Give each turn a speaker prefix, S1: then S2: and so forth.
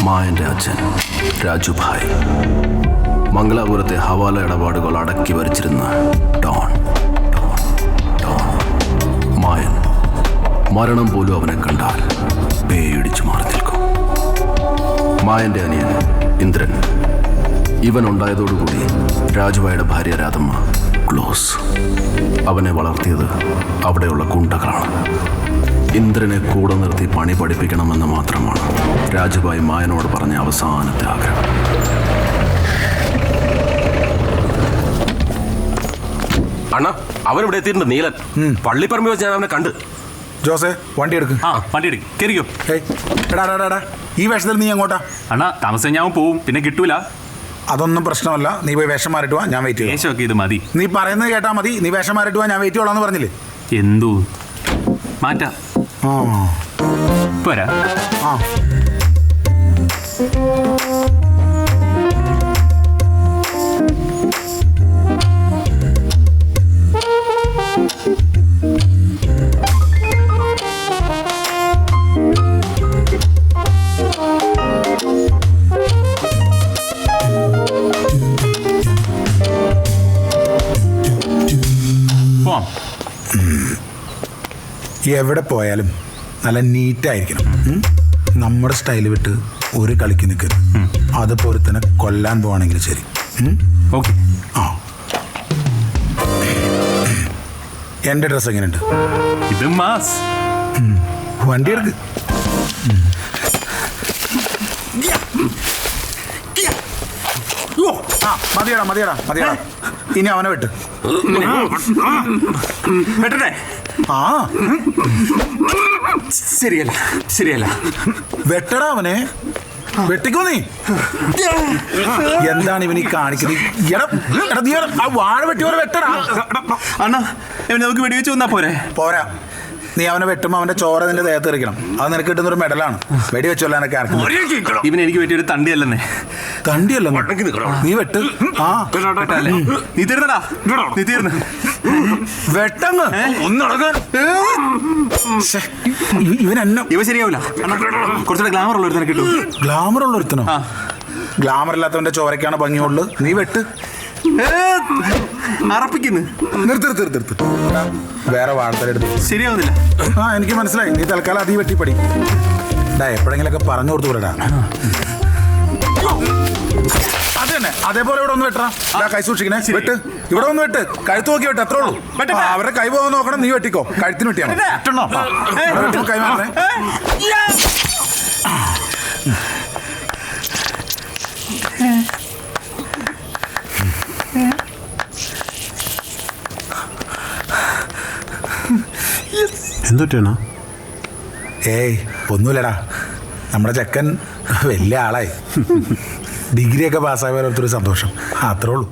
S1: മായന്റെ അച്ഛൻ രാജുഭായ്, മംഗലാപുരത്തെ ഹവാല ഇടപാടുകൾ അടക്കി ഭരിച്ചിരുന്ന ഡോൺ. മായൻ മരണം പോലും അവനെ കണ്ടാൽ പേടിച്ചു മാറി നിൽക്കും. മായന്റെ അനിയൻ ഇന്ദ്രൻ, ഇവൻ ഉണ്ടായതോടുകൂടി രാജുഭായുടെ ഭാര്യ രാധമ്മ ക്ലോസ്. അവനെ വളർത്തിയത് അവിടെയുള്ള ഗുണ്ടകളാണ്. ഇന്ദ്രനെ കൂടെ നിർത്തി പണി പഠിപ്പിക്കണമെന്ന് മാത്രമാണ് രാജുഭായ് മായനോട് പറഞ്ഞ അവസാനത്തെ ആഗ്രഹം.
S2: അണ്ണാ, അവനിവിടെ എത്തിയിട്ടുണ്ട്. നീലൻ പള്ളിപ്പറമ്പ് വെച്ച് ഞാൻ അവനെ കണ്ട്.
S3: ജോസേ, വണ്ടി എടുക്ക്.
S4: വണ്ടി എടുക്കും, കയറിക്കോ.
S3: എടാ, ഈ വേഷത്തിൽ നീ എങ്ങോട്ടാ?
S4: അണ്ണാ, താമസം ഞാൻ പോവും, പിന്നെ കിട്ടൂല.
S3: അതൊന്നും പ്രശ്നമല്ല, നീ പോയി വേഷം മാറിട്ട് വാ, ഞാൻ വെയിറ്റ് ചെയ്യാം.
S4: വേഷമൊക്കെ ഇത് മതി.
S3: നീ പറയുന്നത് കേട്ടാ മതി. നീ വേഷം മാറിട്ട് വാ, ഞാൻ വെയിറ്റ് ചെയ്യോളാന്ന് പറഞ്ഞില്ലേ?
S4: എന്തോ മാറ്റാ പോരാ.
S3: എവിടെ പോയാലും നല്ല നീറ്റായിരിക്കണം. നമ്മുടെ സ്റ്റൈൽ വിട്ട് ഒരു കളിക്ക് നിൽക്കരുത്. അതിപ്പോൾ ഒരുത്തനെ കൊല്ലാൻ പോവാണെങ്കിൽ ശരി.
S4: ഓക്കെ.
S3: എൻ്റെ ഡ്രസ്സ് എങ്ങനെയുണ്ട്?
S4: ഇത് മാസ്.
S3: വണ്ടി എടുക്ക്. മതിയടാ. ഇനി അവനെ വിട്ട്.
S4: വെട്ടട്ടെ? ശരിയല്ല.
S3: വെട്ടടാ അവനെ. വെട്ടിക്കോ നീ. എന്താണ് ഇവനീ കാണിക്കുന്നത്? ആ വാഴ വെട്ടിയോടെ വെട്ടടാ.
S4: അണ്ണാ, നമുക്ക് വെടിവെച്ച് വന്നാ പോരാ.
S3: നീ അവനെ വെട്ടുമ്പോൾ അവന്റെ ചോര നിന്റെ ദേഹത്ത് എറിക്കണം. അത് നിനക്ക് കിട്ടുന്നൊരു മെഡലാണ്. വെടി വെച്ചൊല്ലാനൊക്കെ ആർക്കും.
S4: ഇവന് എനിക്ക് പറ്റിയൊരു തണ്ടിയല്ലെന്നേ.
S3: തണ്ടിയല്ല, നീ വെട്ട്.
S4: നീ തീർന്ന്
S3: വെട്ടങ്ങ്
S4: ഇവ ശരിയാവില്ല. കുറച്ചുകൂടെ ഗ്ലാമർ ഉള്ള ഒരുത്തനെ കിട്ടും.
S3: ഗ്ലാമർ ഉള്ള ഒരുത്തനോ? ഗ്ലാമർ ഇല്ലാത്തവന്റെ ചോരക്കാണ് ഭംഗിയുള്ളു. നീ വെട്ട്.
S4: അറപ്പിക്കുന്നു.
S3: നിർത്ത്. വേറെ വാർത്തലെടുത്ത്
S4: ശരിയാവുന്നില്ല.
S3: എനിക്ക് മനസ്സിലായി. നീ തൽക്കാലം അതി വെട്ടിപ്പടി. എപ്പോഴെങ്കിലൊക്കെ പറഞ്ഞു കൊടുത്തു വിടടാ. അത് തന്നെ. അതേപോലെ ഇവിടെ ഒന്ന് വെട്ടാ. കൈ സൂക്ഷിക്കണേ. വെട്ട്. ഇവിടെ ഒന്ന് വെട്ട്. കഴുത്ത് നോക്കി വെട്ട്. അത്രേ ഉള്ളൂ. അവരുടെ കൈ പോകാൻ നോക്കണം. നീ വെട്ടിക്കോ. കഴുത്തിന് വെട്ടിയാണ്. കൈ മാറണേ.
S1: എന്തൊക്കെയാണ്?
S3: ഏയ് ഒന്നുമില്ലടാ. നമ്മുടെ ചെക്കൻ വലിയ ആളായി. ഡിഗ്രിയൊക്കെ പാസ്സായ പോലൊരു സന്തോഷം. അത്രേ ഉള്ളൂ.